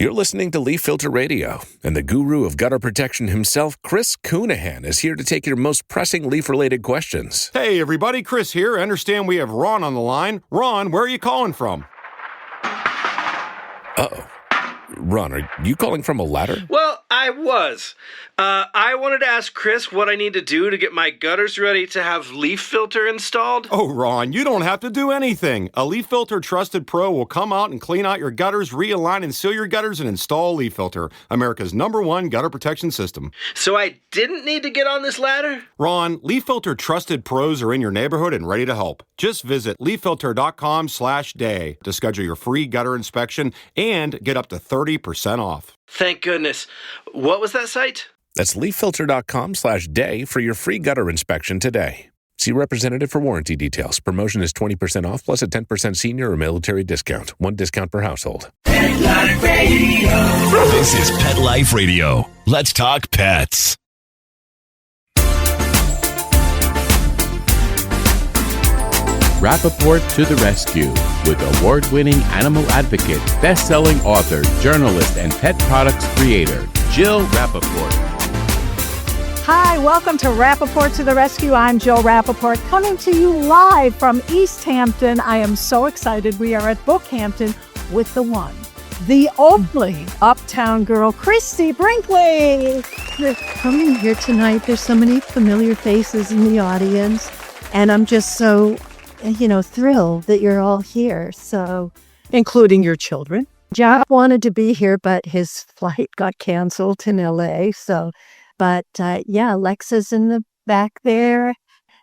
You're listening to Leaf Filter Radio, and the guru of gutter protection himself, Chris Coonahan, is here to take your most pressing leaf-related questions. Hey, everybody, Chris here. I understand we have Ron on the line. Ron, where are you calling from? Uh-oh. Ron, are you calling from a ladder? Well, I was. I wanted to ask Chris what I need to do to get my gutters ready to have leaf filter installed. Oh, Ron, you don't have to do anything. A Leaf Filter Trusted Pro will come out and clean out your gutters, realign and seal your gutters, and install Leaf Filter, America's #1 gutter protection system. So I didn't need to get on this ladder? Ron, Leaf Filter Trusted Pros are in your neighborhood and ready to help. Just visit leaffilter.com/day to schedule your free gutter inspection and get up to 30% off. Thank goodness. What was that site? That's leaffilter.com/day for your free gutter inspection today. See representative for warranty details. Promotion is 20% off plus a 10% senior or military discount. One discount per household. Pet Life Radio. This is Pet Life Radio. Let's talk pets. Rappaport to the rescue with award-winning animal advocate, best-selling author, journalist, and pet products creator, Jill Rappaport. Hi, welcome to Rappaport to the Rescue. I'm Jill Rappaport, coming to you live from East Hampton. I am so excited. We are at BookHampton with the one, the only Uptown Girl, Christie Brinkley. They're coming here tonight. There's so many familiar faces in the audience, and I'm just so, thrilled that you're all here. So, Including your children. Jack wanted to be here, but his flight got canceled in LA. But Alexa's in the back there.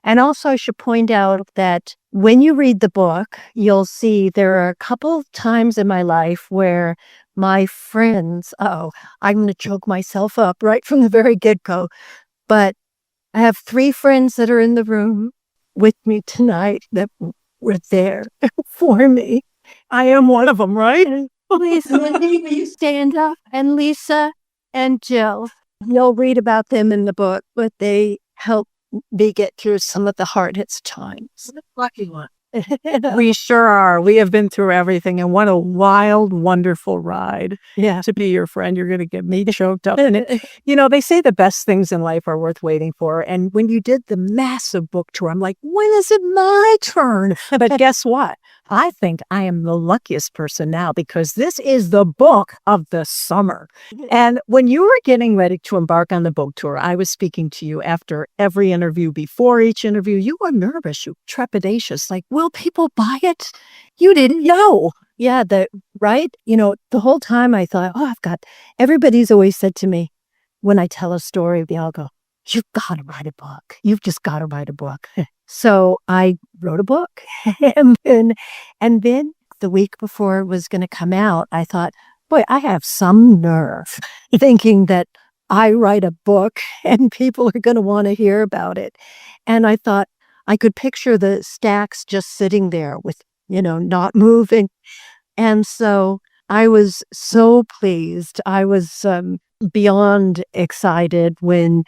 And also I should point out that when you read the book, you'll see there are a couple of times in my life where my friends, I'm going to choke myself up right from the very get-go. But I have 3 friends that are in the room with me tonight that were there for me. I am one of them, right? Please, Wendy, will you stand up? And Lisa and Jill. You'll read about them in the book, but they help me get through some of the hardest times. Lucky one. We sure are. We have been through everything, and what a wild, wonderful ride. Yeah. To be your friend, you're going to get me choked up. And they say the best things in life are worth waiting for. And when you did the massive book tour, I'm like, when is it my turn? But guess what? I think I am the luckiest person now because this is the book of the summer. And when you were getting ready to embark on the book tour, I was speaking to you after every interview, before each interview. You were nervous, you trepidatious, like, will people buy it? You didn't know. Yeah, right? The whole time I thought, everybody's always said to me, when I tell a story, they all go, you've got to write a book. You've just got to write a book. So I wrote a book. and then the week before it was going to come out, I thought, boy, I have some nerve thinking that I write a book and people are going to want to hear about it. And I thought I could picture the stacks just sitting there with, not moving. And so I was so pleased. I was beyond excited when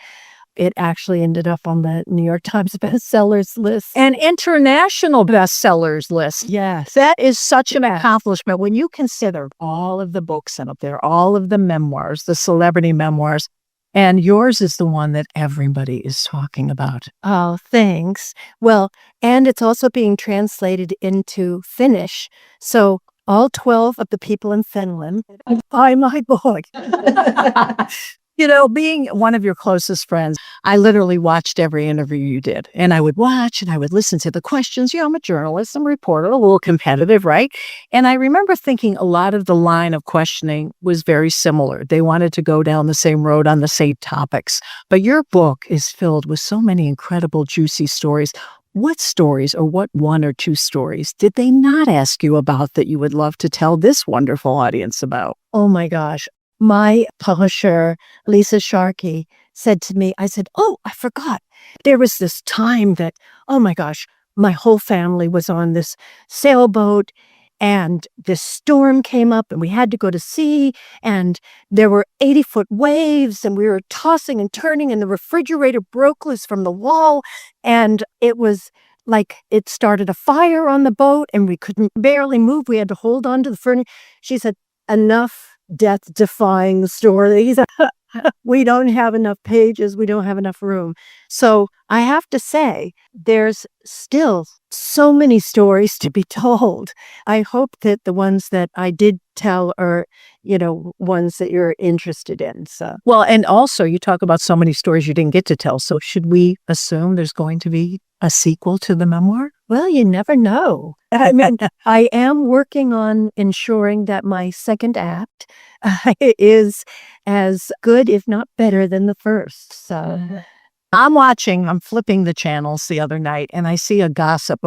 it actually ended up on the New York Times bestsellers list. An international bestsellers list. Yes. That is such an accomplishment when you consider all of the books up there, all of the memoirs, the celebrity memoirs, and yours is the one that everybody is talking about. Oh, thanks. Well, and it's also being translated into Finnish. So all 12 of the people in Finland buy my book. Being one of your closest friends, I literally watched every interview you did. And I would watch and I would listen to the questions. I'm a journalist, I'm a reporter, a little competitive, right? And I remember thinking a lot of the line of questioning was very similar. They wanted to go down the same road on the same topics. But your book is filled with so many incredible, juicy stories. What stories, or what 1 or 2 stories, did they not ask you about that you would love to tell this wonderful audience about? Oh my gosh. My publisher, Lisa Sharkey, said to me, I said, I forgot. There was this time that, oh my gosh, my whole family was on this sailboat and this storm came up and we had to go to sea and there were 80-foot waves and we were tossing and turning and the refrigerator broke loose from the wall and it was like it started a fire on the boat and we couldn't barely move. We had to hold on to the furniture. She said, enough death-defying stories. We don't have enough pages. We don't have enough room. So I have to say, there's still so many stories to be told. I hope that the ones that I did tell are, ones that you're interested in. So, Well, and also you talk about so many stories you didn't get to tell. So should we assume there's going to be a sequel to the memoir? well, you never know. I mean, I am working on ensuring that my second act is as good, if not better, than the first. So I'm flipping the channels the other night, and I see a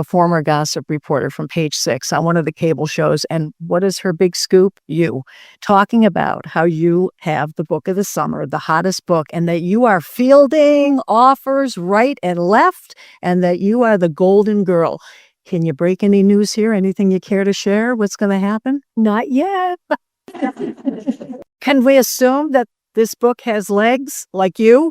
former gossip reporter from Page Six on one of the cable shows. And what is her big scoop? You talking about how you have the book of the summer, the hottest book, and that you are fielding offers right and left, and that you are the golden girl. Can you break any news here? Anything you care to share? What's going to happen? not yet. Can we assume that this book has legs like you?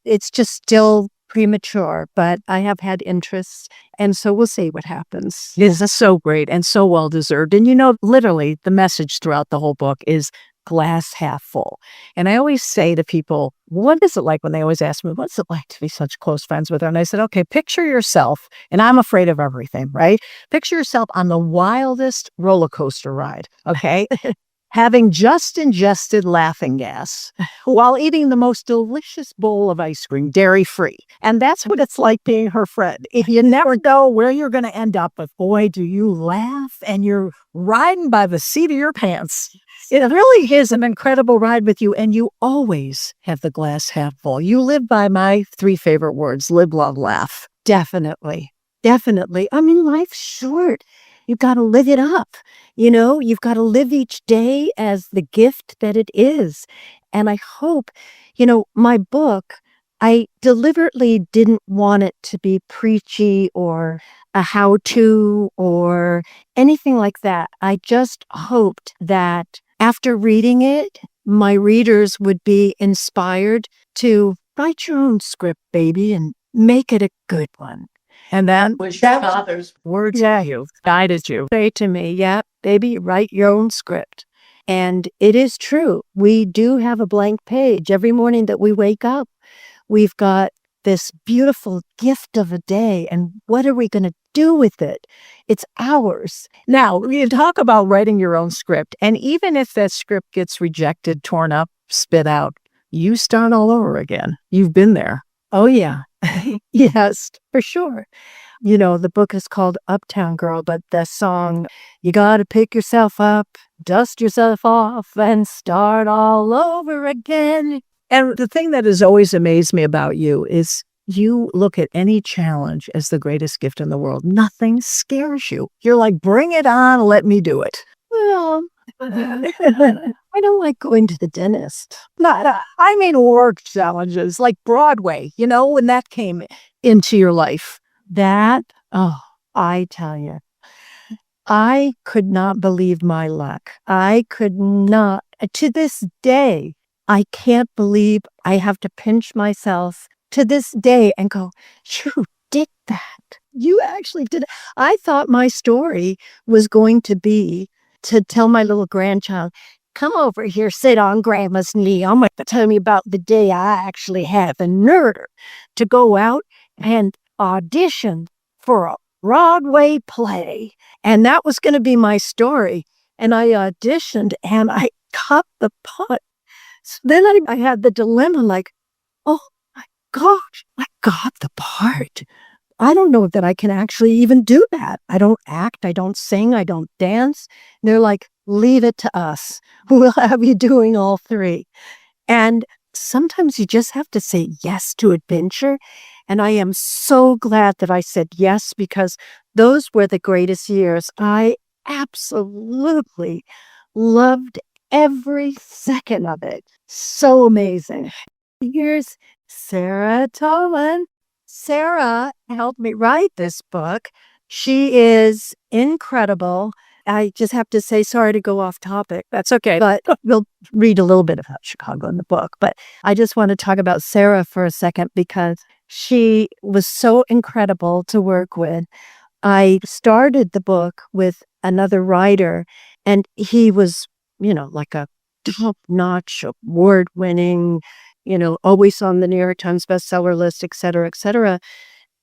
It's just still premature, but I have had interest, and so we'll see what happens. This is so great and so well deserved. And literally the message throughout the whole book is glass half full. And I always say to people, what is it like when they always ask me, what's it like to be such close friends with her? And I said, okay, picture yourself, and I'm afraid of everything, right? Picture yourself on the wildest roller coaster ride, okay? Having just ingested laughing gas while eating the most delicious bowl of ice cream, dairy-free. And that's what it's like being her friend. If you never know where you're going to end up, but boy, do you laugh, and you're riding by the seat of your pants. It really is an incredible ride with you, and you always have the glass half full. You live by my 3 favorite words: live, love, laugh. Definitely. Definitely. I mean, life's short. You've got to live it up. You've got to live each day as the gift that it is. And I hope, my book, I deliberately didn't want it to be preachy or a how-to or anything like that. I just hoped that after reading it, my readers would be inspired to write your own script, baby, and make it a good one. And that was your father's words to you, guided you. Say to me, yeah, baby, write your own script. And it is true. We do have a blank page. Every morning that we wake up, we've got this beautiful gift of a day. And what are we going to do with it? It's ours. Now, you talk about writing your own script. And even if that script gets rejected, torn up, spit out, you start all over again. You've been there. Oh, yeah. Yes, for sure. The book is called Uptown Girl, but the song, you got to pick yourself up, dust yourself off, and start all over again. And the thing that has always amazed me about you is you look at any challenge as the greatest gift in the world. Nothing scares you. You're like, bring it on, let me do it. Well, I don't like going to the dentist. I mean work challenges like Broadway, when that came into your life. I tell you, I could not believe my luck. I could not, to this day, I can't believe I have to pinch myself to this day and go, you did that. You actually did it. I thought my story was going to be to tell my little grandchild, come over here, sit on grandma's knee. I'm going to tell me about the day I actually had the nerve to go out and audition for a Broadway play. And that was going to be my story. And I auditioned and I got the part. So then I had the dilemma like, oh my gosh, I got the part. I don't know that I can actually even do that. I don't act, I don't sing, I don't dance. And they're like, leave it to us. We'll have you doing all 3. And sometimes you just have to say yes to adventure. And I am so glad that I said yes, because those were the greatest years. I absolutely loved every second of it. So amazing. Here's Sarah Tolan. Sarah helped me write this book. She is incredible. I just have to say, sorry to go off topic. That's okay. But we'll read a little bit about Chicago in the book. But I just want to talk about Sarah for a second because she was so incredible to work with. I started the book with another writer, and he was, like a top-notch, award-winning, always on the New York Times bestseller list, et cetera, et cetera.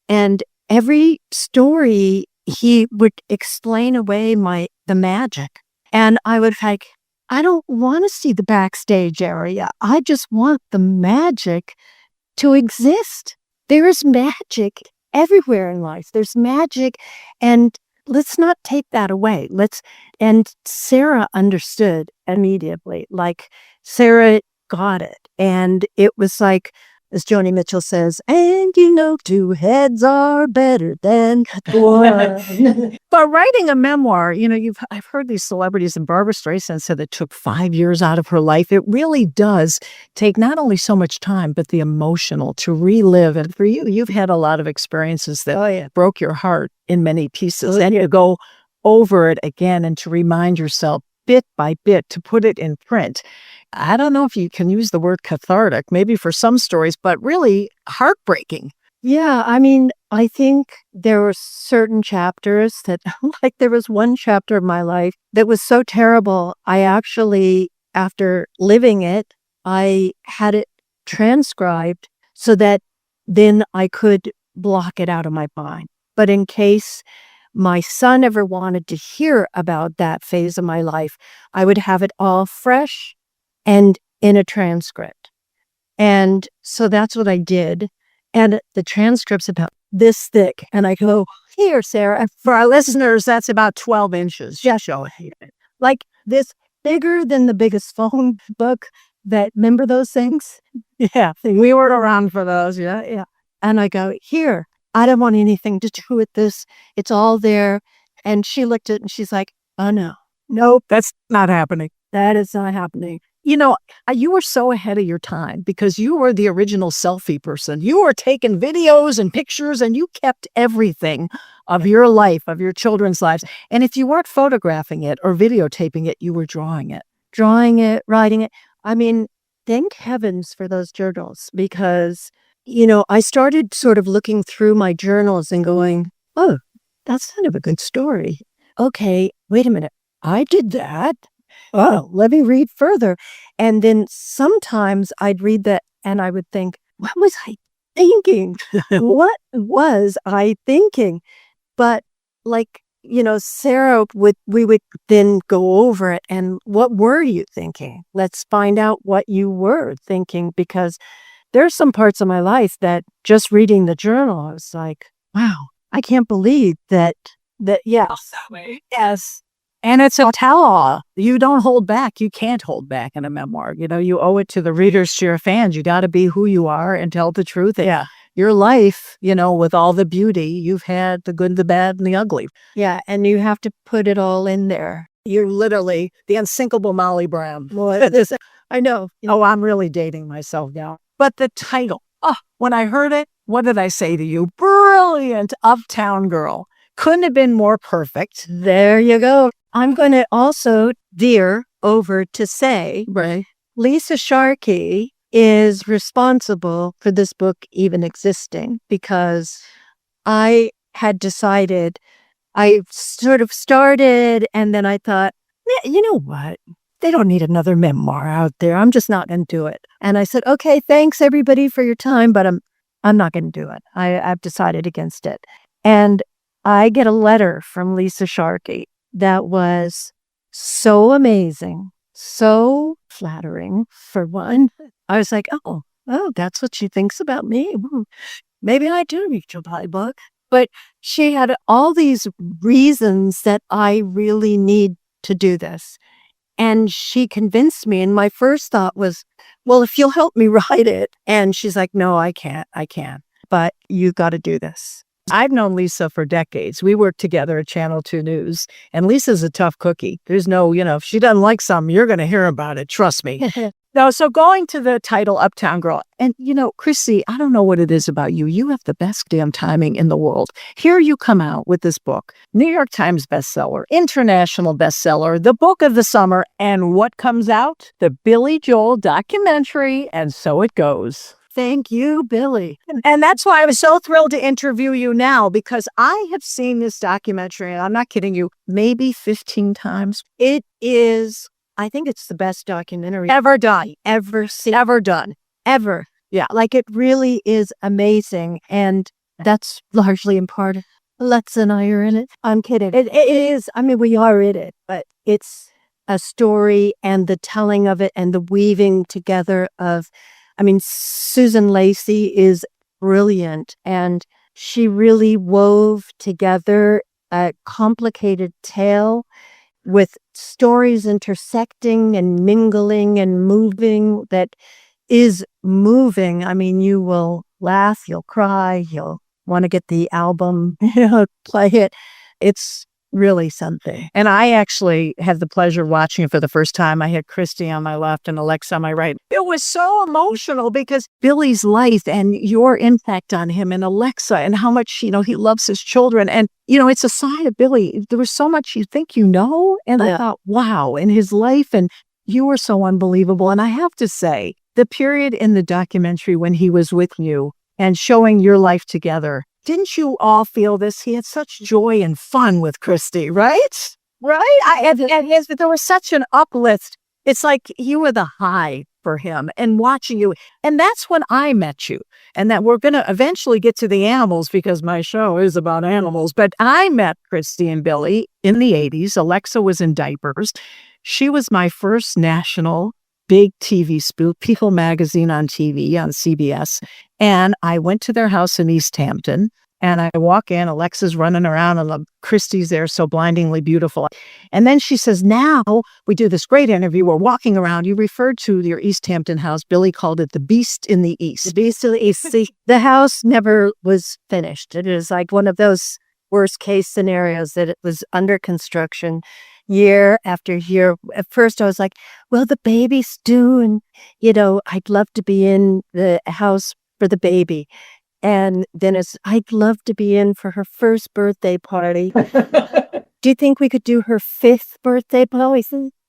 And every story, he would explain away the magic. And I would like, I don't want to see the backstage area. I just want the magic to exist. There is magic everywhere in life. There's magic, and let's not take that away. And Sarah understood immediately. Like, Sarah got it. And it was like, as Joni Mitchell says, and two heads are better than one. But writing a memoir, I've heard these celebrities, and Barbara Streisand said it took 5 years out of her life. It really does take not only so much time, but the emotional to relive. And for you, you've had a lot of experiences that broke your heart in many pieces. And you go over it again and to remind yourself bit by bit to put it in print. I don't know if you can use the word cathartic, maybe for some stories, but really heartbreaking. Yeah, I mean, I think there were certain chapters that, like there was one chapter of my life that was so terrible. I actually, after living it, I had it transcribed so that then I could block it out of my mind. But in case my son ever wanted to hear about that phase of my life, I would have it all fresh and in a transcript. And so that's what I did. And the transcript's about this thick. And I go, here, Sarah. For our listeners, that's about 12 inches. Just show it. Like this, bigger than the biggest phone book. Remember those things? Yeah, we were around for those. Yeah. And I go, here, I don't want anything to do with this. It's all there. And she looked at it and she's like, oh, no. Nope, that's not happening. That is not happening. You were so ahead of your time because you were the original selfie person. You were taking videos and pictures, and you kept everything of your life, of your children's lives. And if you weren't photographing it or videotaping it, you were drawing it. Writing it. I mean, thank heavens for those journals because, I started sort of looking through my journals and going, oh, that's kind of a good story. Okay, wait a minute. I did that. Oh, let me read further. And then sometimes I'd read that and I would think, what was I thinking? What was I thinking? But Sarah we would then go over it and what were you thinking? Let's find out what you were thinking, because there's some parts of my life that just reading the journal, I was like, wow, I can't believe that, yes. Yes. And it's a tell-all. You don't hold back. You can't hold back in a memoir. You owe it to the readers, to your fans. You got to be who you are and tell the truth. Yeah. Your life, with all the beauty, you've had the good, the bad, and the ugly. Yeah, and you have to put it all in there. You're literally the unsinkable Molly Brown. I know. Oh, I'm really dating myself now. But the title, when I heard it, what did I say to you? Brilliant. Uptown Girl. Couldn't have been more perfect. There you go. I'm going to also veer over to say, right, Lisa Sharkey is responsible for this book even existing, because I had decided, I sort of started and then I thought, you know what? They don't need another memoir out there. I'm just not going to do it. And I said, okay, thanks everybody for your time, but I'm not going to do it. I've decided against it. And I get a letter from Lisa Sharkey that was so amazing, so flattering, for one. I was like, oh, that's what she thinks about me. Maybe I do need to buy a book. But she had all these reasons that I really need to do this. And she convinced me. And my first thought was, well, if you'll help me write it. And she's like, no, I can't. But you've got to do this. I've known Lisa for decades. We worked together at Channel 2 News, and Lisa's a tough cookie. There's no, if she doesn't like something, you're going to hear about it. Trust me. No, so going to the title, Uptown Girl, and Christie, I don't know what it is about you. You have the best damn timing in the world. Here you come out with this book, New York Times bestseller, international bestseller, the book of the summer, and what comes out? The Billy Joel documentary, and so it goes. thank you, Billy. And that's why I was so thrilled to interview you now, because I have seen this documentary, and I'm not kidding you, maybe 15 times. It is, I think it's the best documentary Ever done. ever seen, Ever done. ever. Yeah. Like, it really is amazing. And that's largely in part, Lex and I are in it. I'm kidding. It is. I mean, we are in it, but it's a story and the telling of it and the weaving together of, I mean, Susan Lacey is brilliant, and she really wove together a complicated tale with stories intersecting and mingling and moving that is moving. I mean, you will laugh, you'll cry, you'll want to get the album, play it. It's really something. And I actually had the pleasure of watching it for the first time. I had Christie on my left and Alexa on my right. It was so emotional because Billy's life and your impact on him, and Alexa, and how much, he loves his children. And, it's a side of Billy. There was so much you think you know. And I thought, wow, in his life. And you were so unbelievable. And I have to say, the period in the documentary when he was with you and showing your life together, didn't you all feel this? He had such joy and fun with Christy, right? Right? There was such an uplift. It's like you were the high for him and watching you. And that's when I met you. And that we're going to eventually get to the animals, because my show is about animals. But I met Christy and Billy in the 80s. Alexa was in diapers. She was my first national big TV spoof, People Magazine on TV, on CBS. And I went to their house in East Hampton, and I walk in, Alexa's running around, and Christy's there, so blindingly beautiful. And then she says, now we do this great interview. We're walking around. You referred to your East Hampton house. Billy called it the Beast in the East. The Beast in the East. See, the house never was finished. It is like one of those worst case scenarios that it was under construction year after year. At first I was like, well, the baby's due, and, I'd love to be in the house for the baby. And then I'd love to be in for her first birthday party. Do you think we could do her 5th birthday party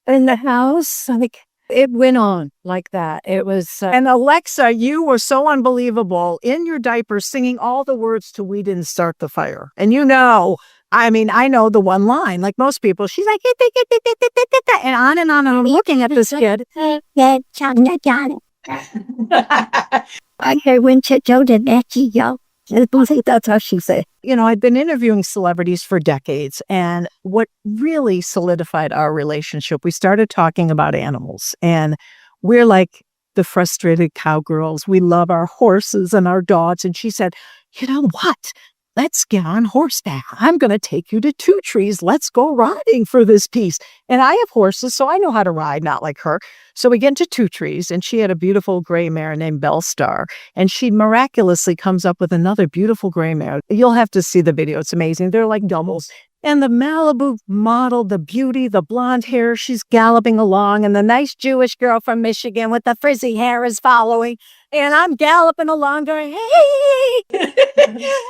in the house? Like, it went on like that. It was... and Alexa, you were so unbelievable in your diaper, singing all the words to We Didn't Start the Fire. And I know the one line, like most people. She's like, and on and on. And I'm looking at this kid. I hear when Joe did that, that's how she said. I'd been interviewing celebrities for decades, and what really solidified our relationship, we started talking about animals, and we're like the frustrated cowgirls. We love our horses and our dogs. And she said, you know what? Let's get on horseback. I'm going to take you to Two Trees. Let's go riding for this piece. And I have horses, so I know how to ride, not like her. So we get into Two Trees, and she had a beautiful gray mare named Bellstar. And she miraculously comes up with another beautiful gray mare. You'll have to see the video. It's amazing. They're like doubles. And the Malibu model, the beauty, the blonde hair, she's galloping along. And the nice Jewish girl from Michigan with the frizzy hair is following. And I'm galloping along going, hey!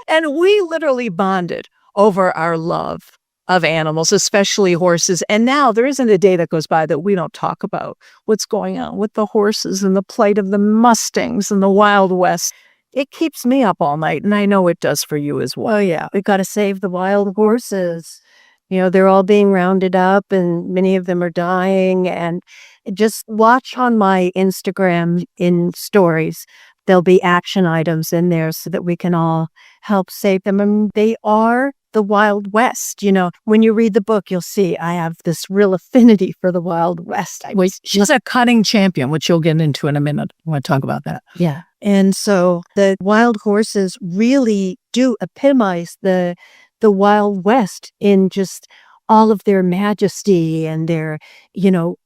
And we literally bonded over our love of animals, especially horses. And now there isn't a day that goes by that we don't talk about what's going on with the horses and the plight of the Mustangs and the Wild West. It keeps me up all night, and I know it does for you as well. Oh, yeah. We've got to save the wild horses. They're all being rounded up, and many of them are dying. And just watch on my Instagram in stories. There'll be action items in there so that we can all help save them. And they are the Wild West. When you read the book, you'll see I have this real affinity for the Wild West. She's a cutting champion, which you'll get into in a minute. I want to talk about that. Yeah. And so the wild horses really do epitomize the Wild West in just all of their majesty and their,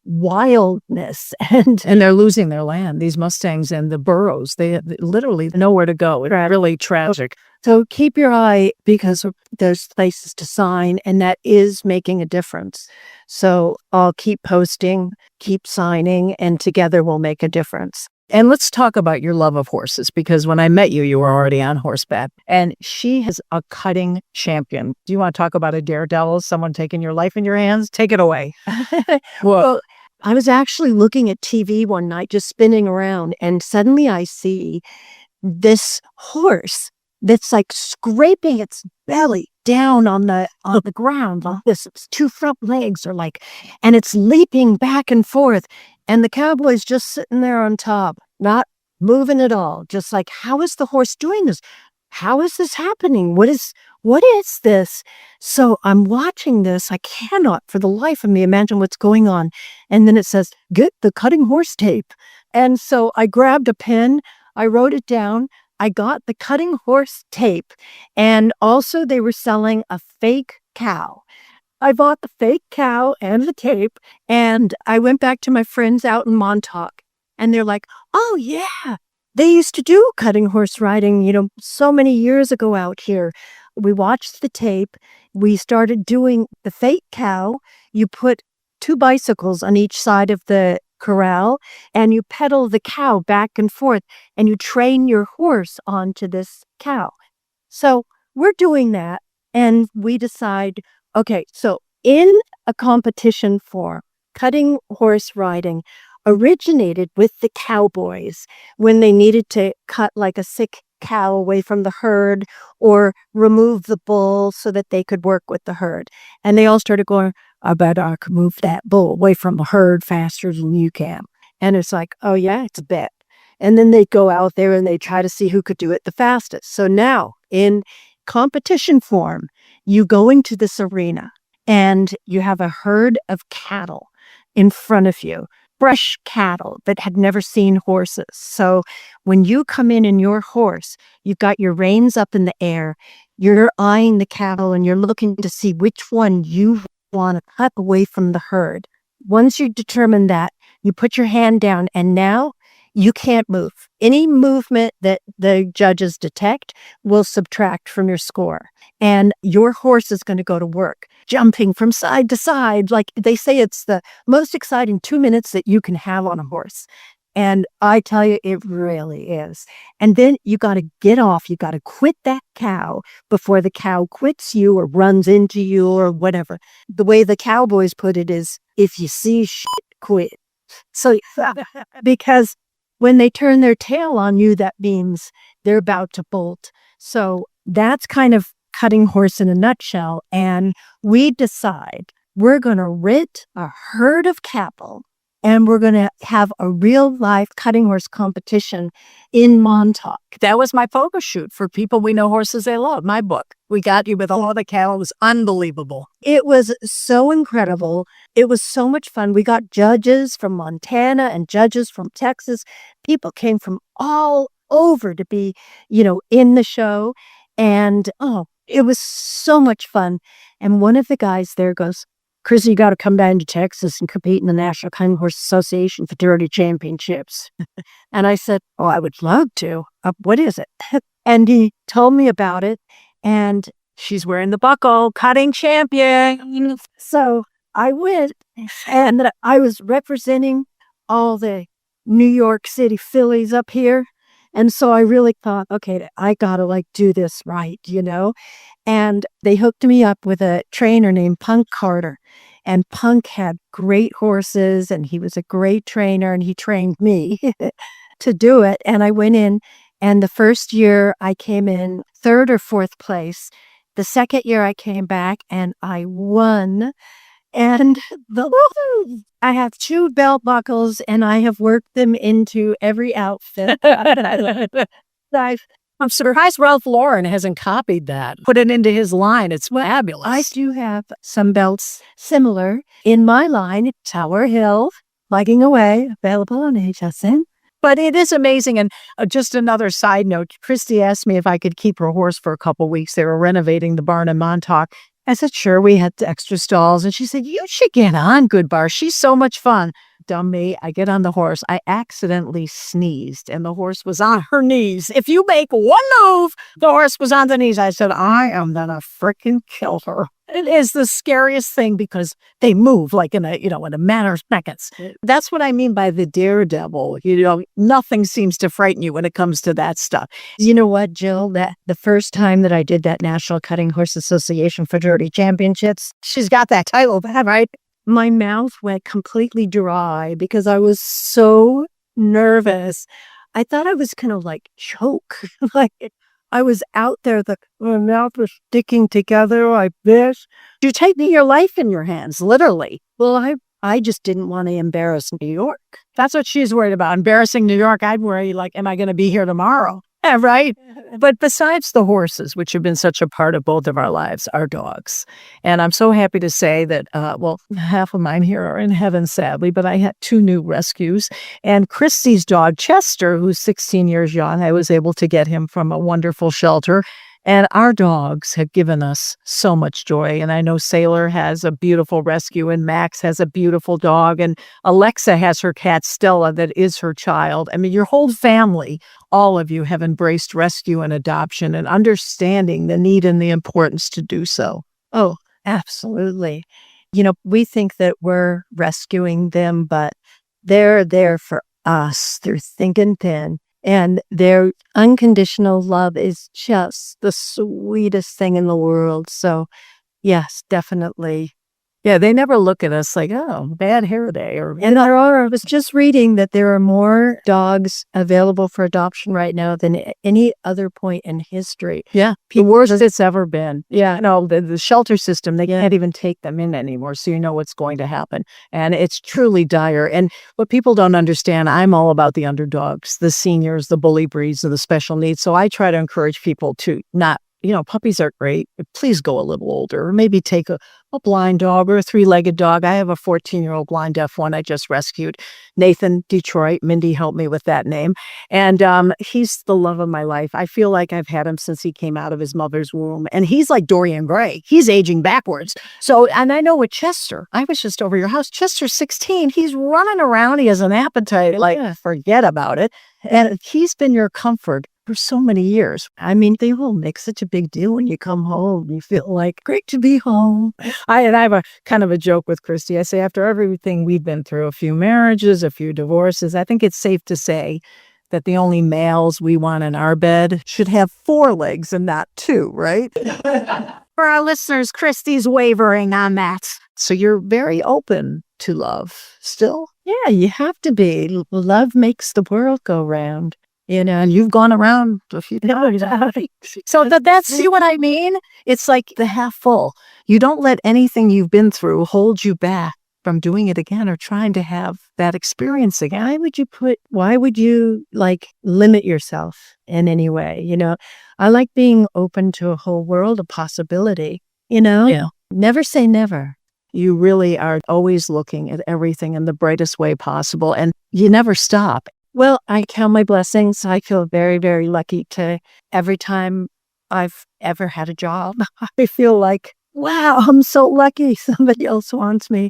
wildness. And they're losing their land, these Mustangs and the burros. They literally nowhere to go. It's really tragic. So keep your eye, because there's places to sign, and that is making a difference. So I'll keep posting, keep signing, and together we'll make a difference. And let's talk about your love of horses, because when I met you, you were already on horseback. And she is a cutting champion. Do you want to talk about a daredevil, someone taking your life in your hands? Take it away. Well, I was actually looking at TV one night, just spinning around, and suddenly I see this horse that's like scraping its belly down on the ground like this. Its two front legs are like, and it's leaping back and forth. And the cowboy's just sitting there on top, not moving at all. Just like, how is the horse doing this? How is this happening? What is this? So I'm watching this. I cannot for the life of me imagine what's going on. And then it says, get the cutting horse tape. And so I grabbed a pen. I wrote it down. I got the cutting horse tape. And also they were selling a fake cow. I bought the fake cow and the tape. And I went back to my friends out in Montauk. And they're like, oh, yeah. They used to do cutting horse riding, so many years ago out here. We watched the tape. We started doing the fake cow. You put 2 bicycles on each side of the corral and you pedal the cow back and forth and you train your horse onto this cow. So we're doing that and we decide, okay, so in a competition for cutting horse riding, originated with the cowboys when they needed to cut like a sick cow away from the herd or remove the bull so that they could work with the herd. And they all started going, I bet I could move that bull away from the herd faster than you can. And it's like, oh yeah, it's a bet. And then they go out there and they try to see who could do it the fastest. So now in competition form, you go into this arena and you have a herd of cattle in front of you. Fresh cattle that had never seen horses. So when you come in your horse, you've got your reins up in the air, you're eyeing the cattle and you're looking to see which one you want to cut away from the herd. Once you determine that, you put your hand down and now you can't move. Any movement that the judges detect will subtract from your score. And your horse is going to go to work, jumping from side to side. Like they say, it's the most exciting 2 minutes that you can have on a horse. And I tell you, it really is. And then you got to get off. You got to quit that cow before the cow quits you or runs into you or whatever. The way the cowboys put it is, if you see shit, quit. So because when they turn their tail on you, that means they're about to bolt. So that's kind of cutting horse in a nutshell. And we decide we're going to rid a herd of cattle and we're going to have a real life cutting horse competition in Montauk. That was my photo shoot for people we know horses they love. My book. We got you with all the cattle. It was unbelievable. It was so incredible. It was so much fun. We got judges from Montana and judges from Texas. People came from all over to be, in the show. And it was so much fun. And one of the guys there goes, Chrissy, you got to come down to Texas and compete in the National Cutting Horse Association Fraternity Championships. And I said, oh, I would love to. What is it? And he told me about it. And she's wearing the buckle, cutting champion. So I went and I was representing all the New York City fillies up here. And so I really thought, okay, I got to do this right, And they hooked me up with a trainer named Punk Carter. And Punk had great horses and he was a great trainer and he trained me to do it. And I went in and the first year I came in 3rd or 4th place. The second year I came back and I won. And I have 2 belt buckles and I have worked them into every outfit. I'm surprised Ralph Lauren hasn't copied that. Put it into his line. It's fabulous. I do have some belts similar in my line. Tower Hill, Plugging Away, available on HSN. But it is amazing. And just another side note, Christy asked me if I could keep her horse for a couple of weeks. They were renovating the barn in Montauk. I said, sure, we had extra stalls. And she said, you should get on Good Bar. She's so much fun. Dumb me, I get on the horse. I accidentally sneezed and the horse was on her knees. If you make one move, the horse was on the knees. I said, I am going to freaking kill her. It is the scariest thing because they move in a matter of seconds. That's what I mean by the daredevil. Nothing seems to frighten you when it comes to that stuff. You know what, Jill? That the first time that I did that National Cutting Horse Association Fraternity Championships, she's got that title, right? my mouth went completely dry because I was so nervous. I thought I was going to like choke. Like I was out there, my mouth was sticking together like this. You're taking your life in your hands, literally. Well, I just didn't want to embarrass New York. That's what she's worried about. Embarrassing New York. I'd worry, like, am I going to be here tomorrow? Yeah, right. But besides the horses, which have been such a part of both of our lives, our dogs. And I'm so happy to say that, half of mine here are in heaven, sadly, but I had 2 new rescues. And Christie's dog, Chester, who's 16 years young, I was able to get him from a wonderful shelter. And our dogs have given us so much joy. And I know Sailor has a beautiful rescue, and Max has a beautiful dog, and Alexa has her cat Stella that is her child. I mean, your whole family, all of you have embraced rescue and adoption and understanding the need and the importance to do so. Oh, absolutely. You know, we think that we're rescuing them, but they're there for us. They're thick and thin. And their unconditional love is just the sweetest thing in the world. So, yes, definitely. Yeah, they never look at us like, oh, bad hair day. And I was just reading that there are more dogs available for adoption right now than any other point in history. Yeah, the worst it's ever been. Yeah, no, the shelter system, they can't even take them in anymore. So you know what's going to happen. And it's truly dire. And what people don't understand, I'm all about the underdogs, the seniors, the bully breeds, and the special needs. So I try to encourage people to not, puppies are great, but please go a little older, or maybe take a blind dog or a 3-legged dog. I have a 14-year-old blind deaf one I just rescued. Nathan, Detroit. Mindy helped me with that name. And he's the love of my life. I feel like I've had him since he came out of his mother's womb. And he's like Dorian Gray. He's aging backwards. So, and I know with Chester, I was just over your house. Chester's 16. He's running around. He has an appetite. Like, forget about it. And he's been your comfort for so many years. I mean, they all make such a big deal when you come home. You feel like, great to be home. I have a kind of a joke with Christy. I say, after everything we've been through, a few marriages, a few divorces, I think it's safe to say that the only males we want in our bed should have 4 legs and not 2, right? For our listeners, Christy's wavering on that. So you're very open to love still? Yeah, you have to be. Love makes the world go round. And you've gone around a few times. So that's, see what I mean? It's like the half full. You don't let anything you've been through hold you back from doing it again or trying to have that experience again. Why would you limit yourself in any way? I like being open to a whole world of possibility, Yeah. Never say never. You really are always looking at everything in the brightest way possible, and you never stop. Well, I count my blessings. I feel very, very lucky every time I've ever had a job. I feel like, wow, I'm so lucky somebody else wants me.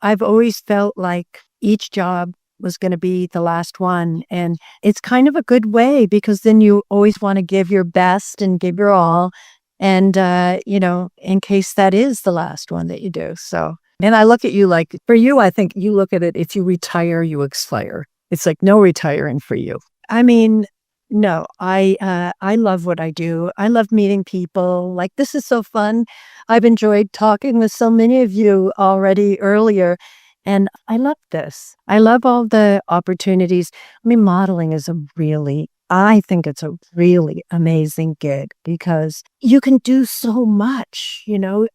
I've always felt like each job was going to be the last one. And it's kind of a good way because then you always want to give your best and give your all. And, in case that is the last one that you do. So, and I look at you like, for you, I think you look at it, if you retire, you expire. It's like no retiring for you. I mean, no, I love what I do. I love meeting people. Like, this is so fun. I've enjoyed talking with so many of you already earlier. And I love this. I love all the opportunities. I mean, modeling is I think it's a really amazing gig because you can do so much.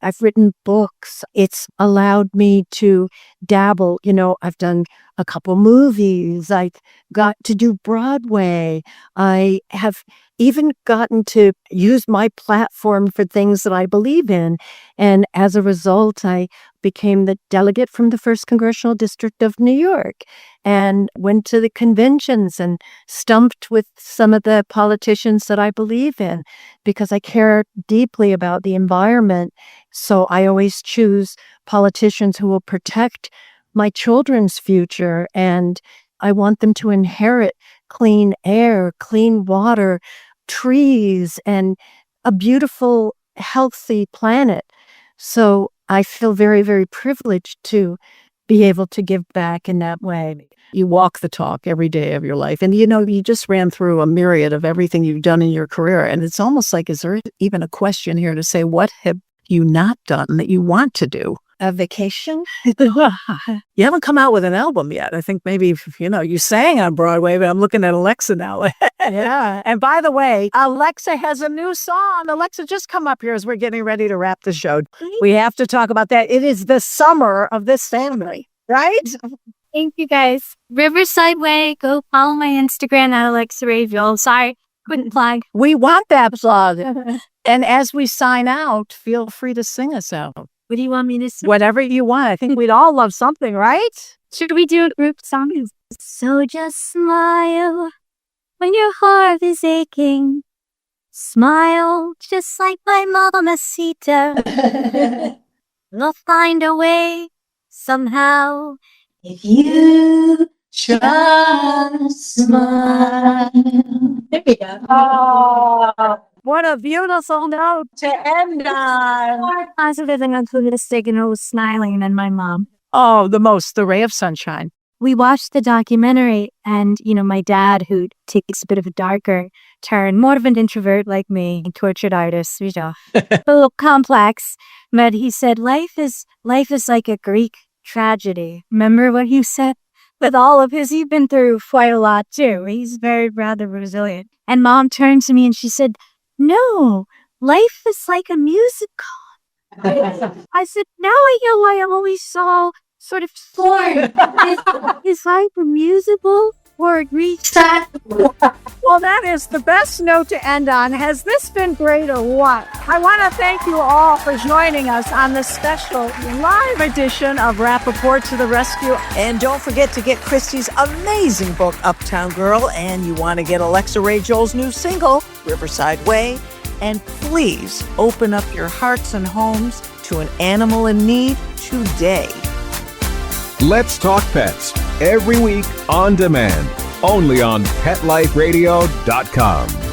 I've written books. It's allowed me to dabble. I've done a couple movies. I got to do Broadway. I have even gotten to use my platform for things that I believe in. And as a result, I became the delegate from the 1st Congressional District of New York and went to the conventions and stumped with some of the politicians that I believe in because I care deeply about the environment. So I always choose politicians who will protect my children's future, and I want them to inherit clean air, clean water, trees, and a beautiful, healthy planet. So I feel very, very privileged to be able to give back in that way. You walk the talk every day of your life. And, you just ran through a myriad of everything you've done in your career. And it's almost like, is there even a question here to say, what have you not done that you want to do? A vacation? You haven't come out with an album yet. I think maybe, you sang on Broadway, but I'm looking at Alexa now. Yeah. And by the way, Alexa has a new song. Alexa, just come up here as we're getting ready to wrap the show. We have to talk about that. It is the summer of this family, right? Thank you, guys. Riverside Way. Go follow my Instagram at Alexa Rayville. Sorry, couldn't plug. We want that plug. And as we sign out, feel free to sing us out. What do you want me to say? Whatever you want. I think we'd all love something, right? Should we do a group song? So just smile when your heart is aching. Smile just like my mamacita. We'll find a way somehow if you just smile. There we go. Oh, what a beautiful note to end on. More positive and optimistic and always smiling than my mom. Oh, the ray of sunshine. We watched the documentary and, my dad, who takes a bit of a darker turn, more of an introvert like me, tortured artist, a little complex, but he said, life is like a Greek tragedy. Remember what he said? With all of he's been through quite a lot too. He's very rather resilient. And Mom turned to me and she said, no, life is like a musical. I said, now I hear why I always saw sort of torn. Is life a musical or a Greek tragedy? Well, that is the best note to end on. Has this been great or what? I want to thank you all for joining us on this special live edition of Rappaport to the Rescue. And don't forget to get Christie's amazing book, Uptown Girl. And you want to get Alexa Ray Joel's new single, Riverside Way. And please open up your hearts and homes to an animal in need today. Let's Talk Pets, every week on demand, only on PetLifeRadio.com.